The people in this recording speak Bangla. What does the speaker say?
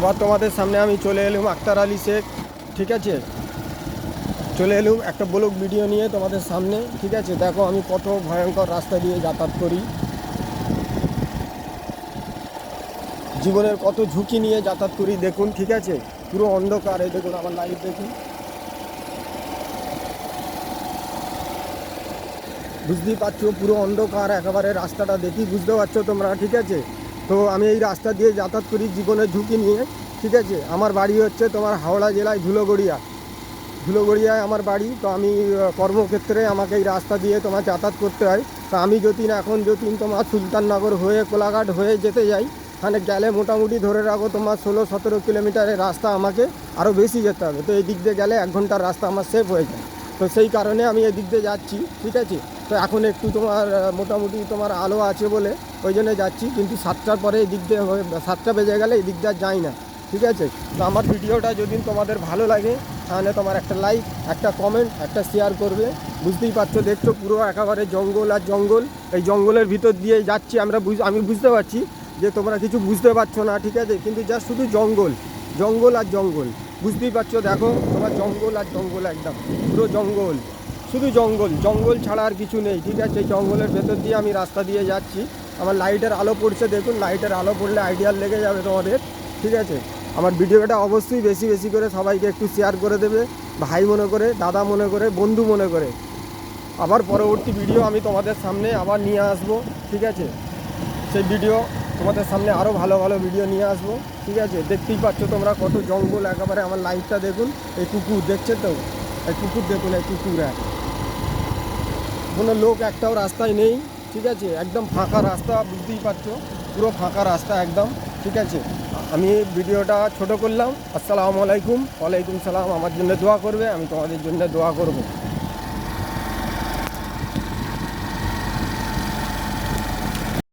আবার তোমাদের সামনে আমি চলে এলুম আক্তার আলী শেখ, ঠিক আছে। চলে এলুম একটা ব্লগ ভিডিও নিয়ে তোমাদের সামনে, ঠিক আছে। দেখো আমি কত ভয়ঙ্কর রাস্তা দিয়ে যাতায়াত করি, জীবনের কত ঝুঁকি নিয়ে যাতায়াত করি দেখুন, ঠিক আছে। পুরো অন্ধকার, এই দেখুন আমার লাইট দেখুন, বুঝতেই পারছো পুরো অন্ধকার একেবারে রাস্তাটা দেখি বুঝতে পারছো তোমরা, ঠিক আছে। তো আমি এই রাস্তা দিয়ে যাতায়াত করি জীবনের ঝুঁকি নিয়ে, ঠিক আছে। আমার বাড়ি হচ্ছে তোমার হাওড়া জেলায় ধুলোগড়িয়ায় আমার বাড়ি। তো আমি কর্মক্ষেত্রে আমাকে এই রাস্তা দিয়ে তোমার যাতায়াত করতে হয়। তো আমি এখন তোমার সুলতাননগর হয়ে কোলাঘাট হয়ে যেতে যাই, ওখানে গেলে মোটামুটি ধরে রাখো তোমার 16-17 কিলোমিটারের রাস্তা, আমাকে আরও বেশি যেতে হবে। তো এই দিক দিয়ে গেলে 1 ঘন্টার রাস্তা আমার সেভ হয়ে যায়। তো সেই কারণে আমি এদিক দিয়ে যাচ্ছি, ঠিক আছে। তো এখন একটু তোমার মোটামুটি তোমার আলো আছে বলে ওই জন্য যাচ্ছি, কিন্তু 7টার পরে এদিক দিয়ে 7টা বেজে গেলে এদিক দিয়ে যাই না, ঠিক আছে। তো আমার ভিডিওটা যদি তোমাদের ভালো লাগে তাহলে তোমার একটা লাইক, একটা কমেন্ট, একটা শেয়ার করবে। বুঝতেই পারছো, দেখছো পুরো একেবারে জঙ্গল আর জঙ্গল, এই জঙ্গলের ভিতর দিয়ে যাচ্ছি আমি বুঝতে পারছি যে তোমরা কিছু বুঝতে পারছো না, ঠিক আছে। কিন্তু যা শুধু জঙ্গল আর জঙ্গল, বুঝতেই পারছো। দেখো তোমার জঙ্গল আর জঙ্গল, একদম পুরো জঙ্গল, শুধু জঙ্গল ছাড়া আর কিছু নেই, ঠিক আছে। এই জঙ্গলের ভেতর দিয়ে আমি রাস্তা দিয়ে যাচ্ছি। আমার লাইটের আলো পড়ছে দেখুন, লাইটের আলো পড়লে আইডিয়া লেগে যাবে তোমাদের, ঠিক আছে। আমার ভিডিওটা অবশ্যই বেশি বেশি করে সবাইকে একটু শেয়ার করে দেবে, ভাই মনে করে, দাদা মনে করে, বন্ধু মনে করে। আবার পরবর্তী ভিডিও আমি তোমাদের সামনে আবার নিয়ে আসবো, ঠিক আছে। সেই ভিডিও তোমাদের সামনে আরও ভালো ভালো ভিডিও নিয়ে আসবো, ঠিক আছে। দেখতেই পাচ্ছ তোমরা কত জঙ্গল একেবারে। আমার লাইটটা দেখুন, এই কুকুর দেখছে তো, এই কুকুর দেখুন, এই কুকুর কোনো লোক একটাও রাস্তায় নেই, ঠিক আছে। একদম ফাঁকা রাস্তা, বুঝতেই পারছো পুরো ফাঁকা রাস্তা একদম, ঠিক আছে। আমি ভিডিওটা ছোট করলাম। আসসালামু আলাইকুম। ওয়ালাইকুম সালাম। আমার জন্য দোয়া করবে, আমি তোমাদের জন্য দোয়া করব।